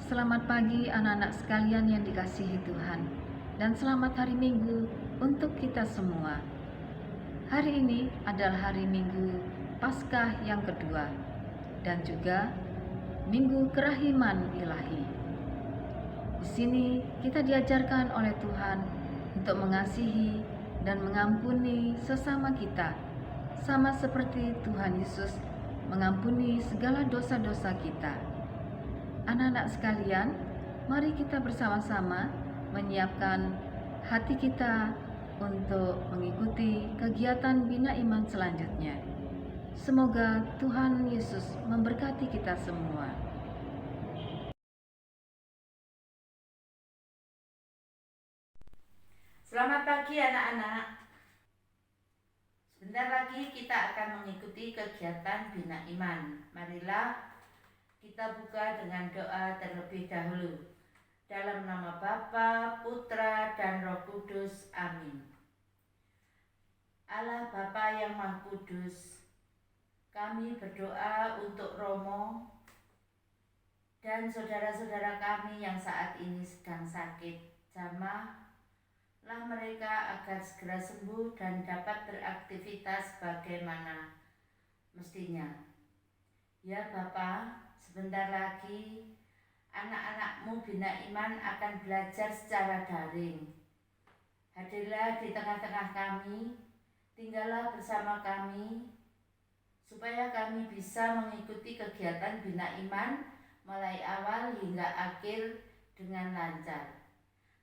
Selamat pagi anak-anak sekalian yang dikasihi Tuhan, dan selamat hari Minggu untuk kita semua. Hari ini adalah hari Minggu Paskah yang kedua dan juga Minggu Kerahiman Ilahi. Di sini kita diajarkan oleh Tuhan untuk mengasihi dan mengampuni sesama kita, sama seperti Tuhan Yesus mengampuni segala dosa-dosa kita. Anak-anak sekalian, mari kita bersama-sama menyiapkan hati kita untuk mengikuti kegiatan Bina Iman selanjutnya. Semoga Tuhan Yesus memberkati kita semua. Selamat pagi anak-anak. Sebentar lagi kita akan mengikuti kegiatan Bina Iman. Marilah kita buka dengan doa terlebih dahulu. Dalam nama Bapa, Putra, dan Roh Kudus. Amin. Allah Bapa yang Maha Kudus, kami berdoa untuk Romo dan saudara-saudara kami yang saat ini sedang sakit. Jamahlah mereka agar segera sembuh dan dapat beraktivitas bagaimana mestinya. Ya Bapa, sebentar lagi anak-anakmu Bina Iman akan belajar secara daring. Hadirlah di tengah-tengah kami, tinggallah bersama kami, supaya kami bisa mengikuti kegiatan Bina Iman mulai awal hingga akhir dengan lancar.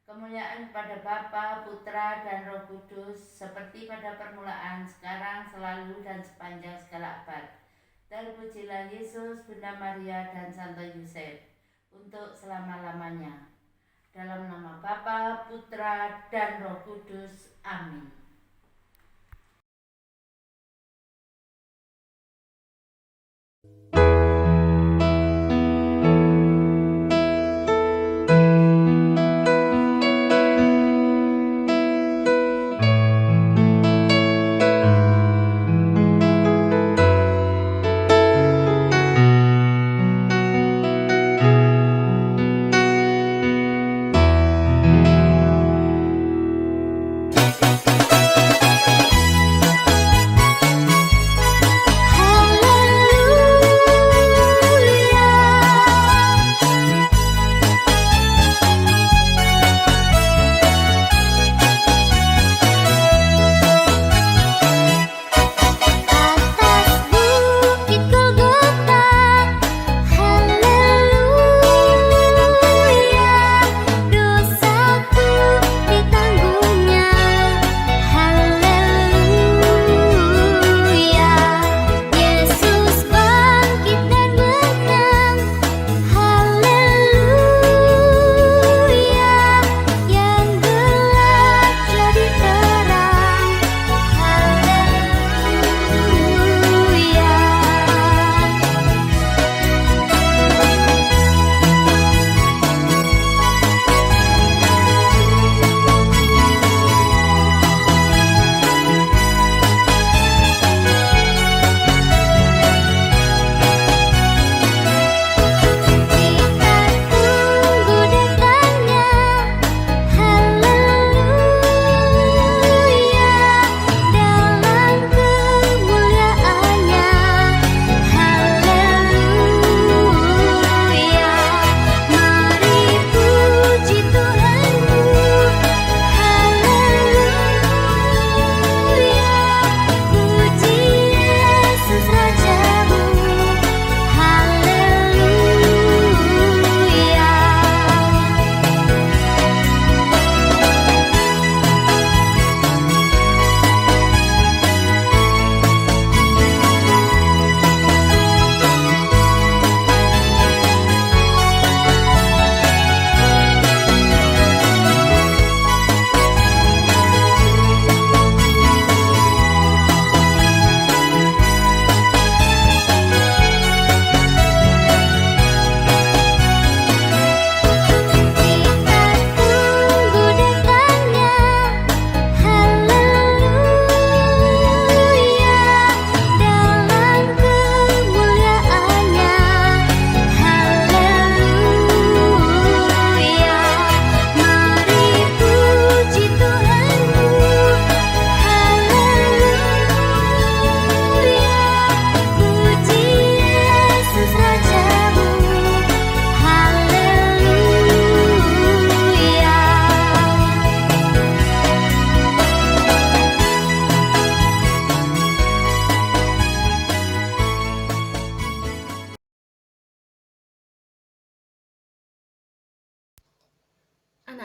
Kemuliaan kepada Bapa, Putra, dan Roh Kudus, seperti pada permulaan, sekarang, selalu, dan sepanjang segala abad. Terpujilah Yesus, Bunda Maria, dan Santo Yusuf, untuk selama-lamanya. Dalam nama Bapa, Putra, dan Roh Kudus. Amin.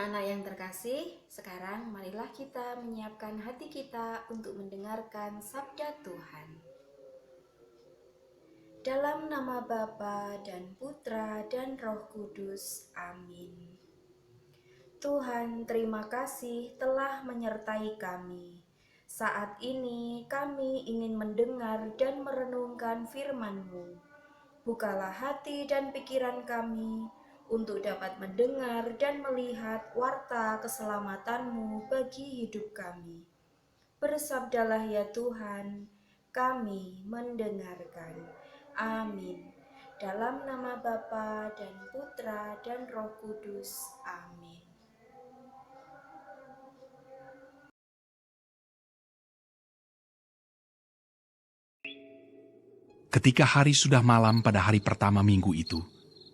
Anak-anak yang terkasih, sekarang marilah kita menyiapkan hati kita untuk mendengarkan sabda Tuhan. Dalam nama Bapa dan Putra dan Roh Kudus. Amin. Tuhan, terima kasih telah menyertai kami. Saat ini kami ingin mendengar dan merenungkan firman-Mu. Bukalah hati dan pikiran kami untuk dapat mendengar dan melihat warta keselamatan-Mu bagi hidup kami. Bersabdalah ya Tuhan, kami mendengarkan. Amin. Dalam nama Bapa dan Putra dan Roh Kudus. Amin. Ketika hari sudah malam pada hari pertama minggu itu,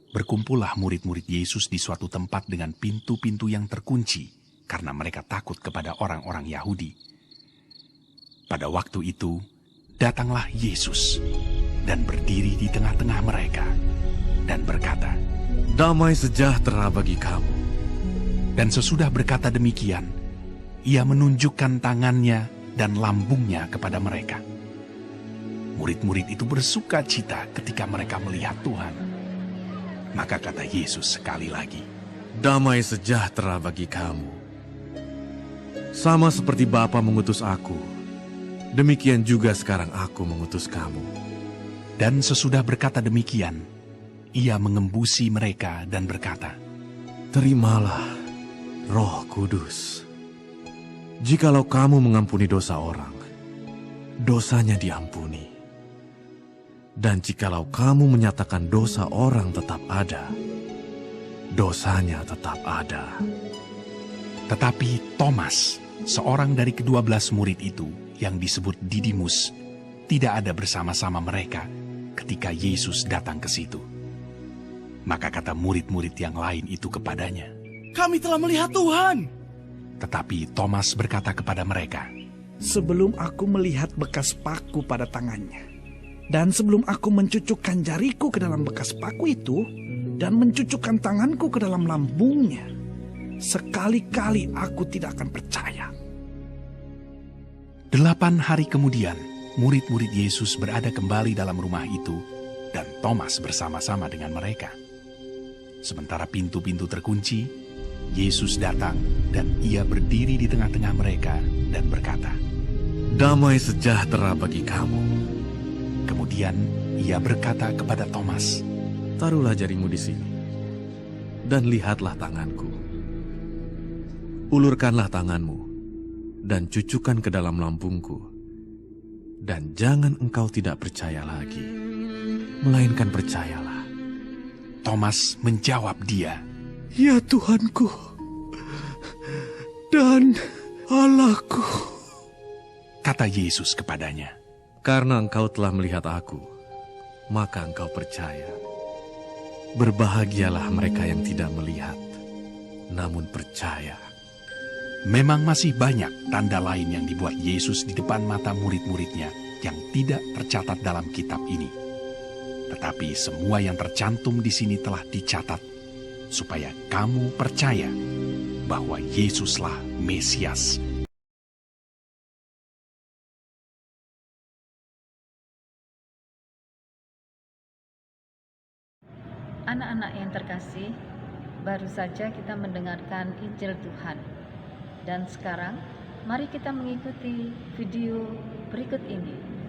berkumpullah murid-murid Yesus di suatu tempat dengan pintu-pintu yang terkunci, karena mereka takut kepada orang-orang Yahudi. Pada waktu itu, datanglah Yesus dan berdiri di tengah-tengah mereka, dan berkata, "Damai sejahtera bagi kamu." Dan sesudah berkata demikian, ia menunjukkan tangannya dan lambungnya kepada mereka. Murid-murid itu bersuka cita ketika mereka melihat Tuhan. Maka kata Yesus sekali lagi, "Damai sejahtera bagi kamu. Sama seperti Bapa mengutus aku, demikian juga sekarang aku mengutus kamu." Dan sesudah berkata demikian, ia mengembusi mereka dan berkata, "Terimalah Roh Kudus. Jikalau kamu mengampuni dosa orang, dosanya diampuni. Dan jikalau kamu menyatakan dosa orang tetap ada, dosanya tetap ada." Tetapi Thomas, seorang dari ke-12 murid itu yang disebut Didimus, tidak ada bersama-sama mereka ketika Yesus datang ke situ. Maka kata murid-murid yang lain itu kepadanya, "Kami telah melihat Tuhan." Tetapi Thomas berkata kepada mereka, "Sebelum aku melihat bekas paku pada tangannya, dan sebelum aku mencucukkan jariku ke dalam bekas paku itu, dan mencucukkan tanganku ke dalam lambungnya, sekali-kali aku tidak akan percaya." 8 hari kemudian, murid-murid Yesus berada kembali dalam rumah itu, dan Thomas bersama-sama dengan mereka. Sementara pintu-pintu terkunci, Yesus datang dan ia berdiri di tengah-tengah mereka dan berkata, "Damai sejahtera bagi kamu." Kemudian ia berkata kepada Thomas, "Taruhlah jarimu di sini, dan lihatlah tanganku. Ulurkanlah tanganmu, dan cucukkan ke dalam lambungku. Dan jangan engkau tidak percaya lagi, melainkan percayalah." Thomas menjawab dia, "Ya Tuhanku dan Allahku." Kata Yesus kepadanya, "Karena engkau telah melihat aku, maka engkau percaya. Berbahagialah mereka yang tidak melihat, namun percaya." Memang masih banyak tanda lain yang dibuat Yesus di depan mata murid-muridnya yang tidak tercatat dalam kitab ini. Tetapi semua yang tercantum di sini telah dicatat, supaya kamu percaya bahwa Yesuslah Mesias, Anak-anak yang terkasih, baru saja kita mendengarkan Injil Tuhan. Dan sekarang, mari kita mengikuti video berikut ini.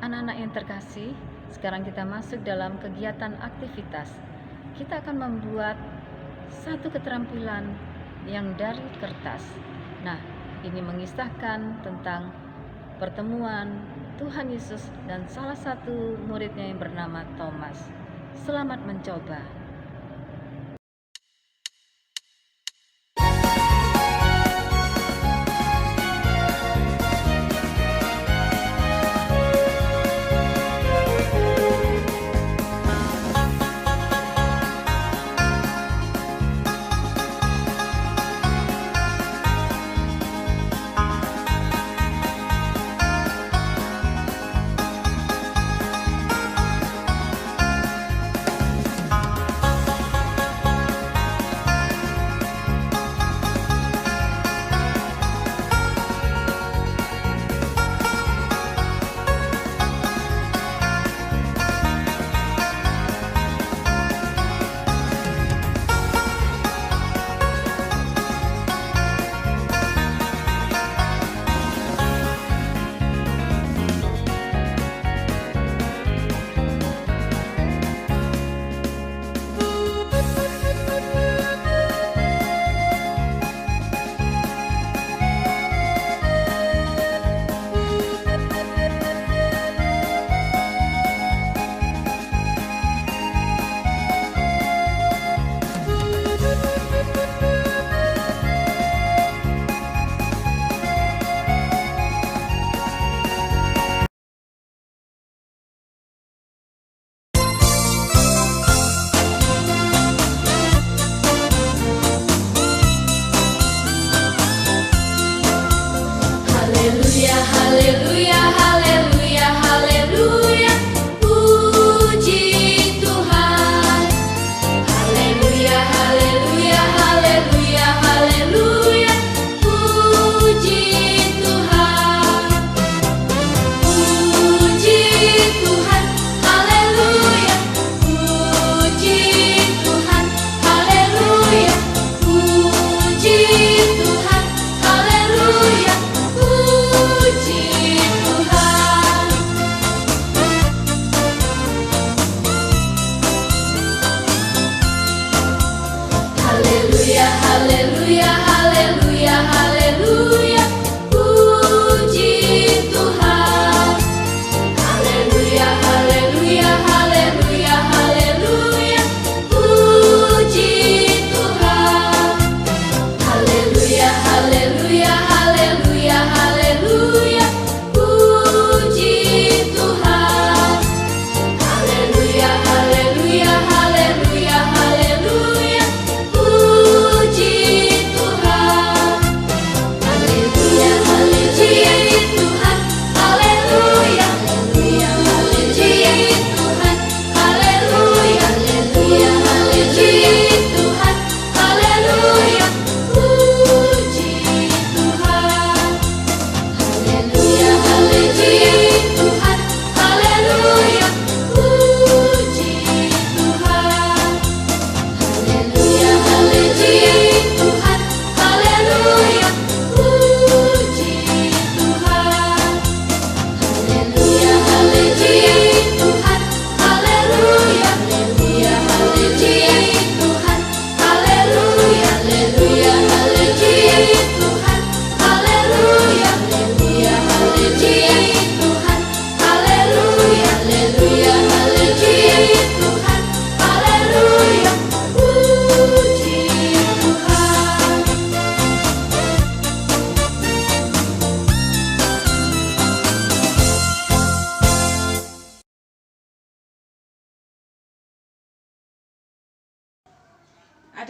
Anak-anak yang terkasih, sekarang kita masuk dalam kegiatan aktivitas. Kita akan membuat satu keterampilan yang dari kertas. Nah, ini mengisahkan tentang pertemuan Tuhan Yesus dan salah satu muridnya yang bernama Thomas. Selamat mencoba.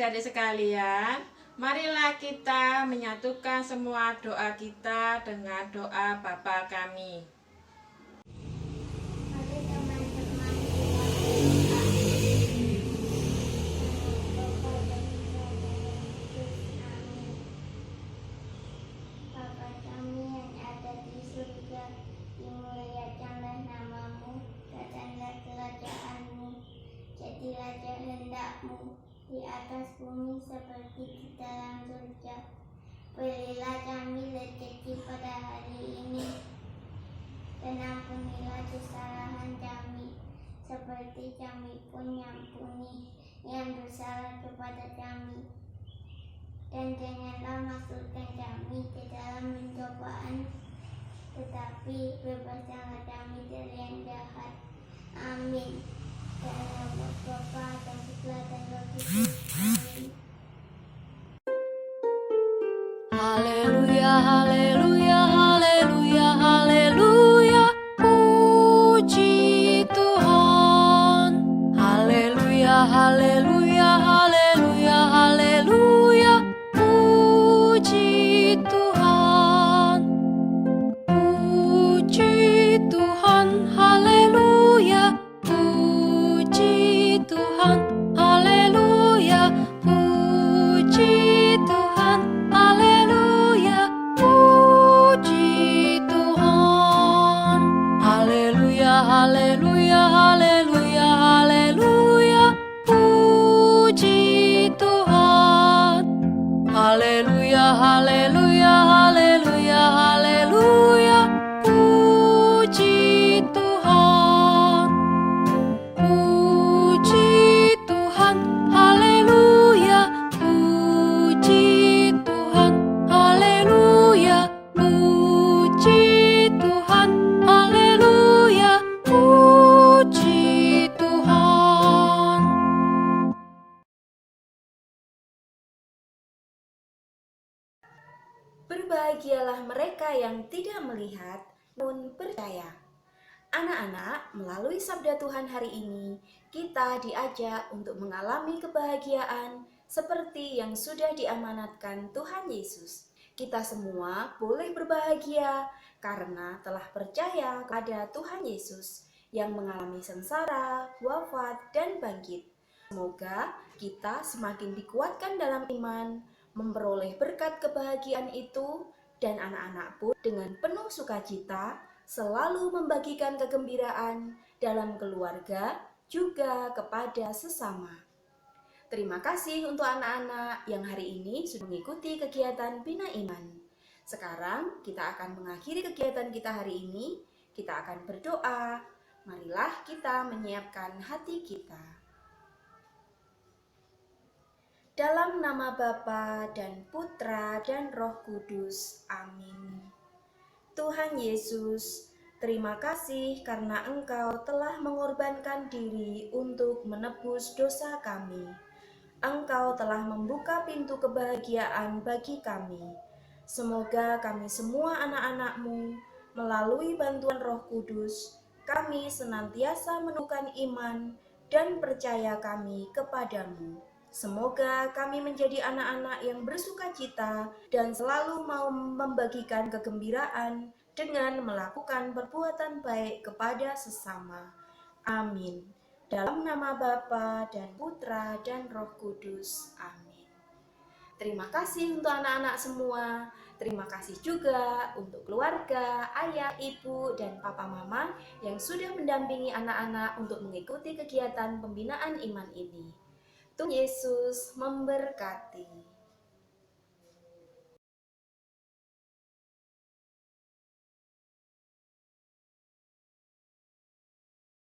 adik-adik sekalian, marilah kita menyatukan semua doa kita dengan doa Bapa kami. Mari teman-teman kita berdoa. Bapa kami yang ada di surga, dimuliakanlah namamu, datanglah kerajaanmu, jadilah kehendakmu di atas bumi seperti di dalam surga. Berilah kami rezeki pada hari ini, dan ampunilah kesalahan kami, seperti kami pun mengampuni yang bersalah kepada kami. Dan janganlah masukkan kami ke dalam pencobaan, tetapi bebaskanlah kami dari yang jahat. Amin. Dalam nama Bapa dan Putra dan Roh Kudus. Amin. Haleluya, haleluya, haleluya, haleluya. Puji Tuhan. Haleluya, haleluya, haleluya, haleluya. Puji Tuhan. Puji Tuhan, haleluya. Puji Tuhan, haleluya. Puji Tuhan, haleluya. Puji Tuhan. Haleluya, haleluya, haleluya, haleluya. Puji Tuhan. Haleluya, haleluya, haleluya, haleluya. Puji Tuhan. Puji Tuhan, haleluya. Puji Tuhan, haleluya. Puji Tuhan, haleluya. Puji Tuhan. Berbahagialah mereka yang tidak melihat, namun percaya. Anak-anak, melalui sabda Tuhan hari ini, kita diajak untuk mengalami kebahagiaan seperti yang sudah diamanatkan Tuhan Yesus. Kita semua boleh berbahagia karena telah percaya kepada Tuhan Yesus yang mengalami sengsara, wafat, dan bangkit. Semoga kita semakin dikuatkan dalam iman, memperoleh berkat kebahagiaan itu, dan anak-anak pun dengan penuh sukacita selalu membagikan kegembiraan dalam keluarga juga kepada sesama. Terima kasih untuk anak-anak yang hari ini sudah mengikuti kegiatan Bina Iman. Sekarang kita akan mengakhiri kegiatan kita hari ini. Kita akan berdoa. Marilah kita menyiapkan hati kita. Dalam nama Bapa dan Putra dan Roh Kudus. Amin. Tuhan Yesus, terima kasih karena Engkau telah mengorbankan diri untuk menebus dosa kami. Engkau telah membuka pintu kebahagiaan bagi kami. Semoga kami semua anak-anak-Mu, melalui bantuan Roh Kudus, kami senantiasa meneguhkan iman dan percaya kami kepadamu. Semoga kami menjadi anak-anak yang bersukacita dan selalu mau membagikan kegembiraan dengan melakukan perbuatan baik kepada sesama. Amin. Dalam nama Bapa dan Putra dan Roh Kudus. Amin. Terima kasih untuk anak-anak semua. Terima kasih juga untuk keluarga, ayah, ibu, dan papa mama yang sudah mendampingi anak-anak untuk mengikuti kegiatan pembinaan iman ini. Tuhan Yesus memberkati.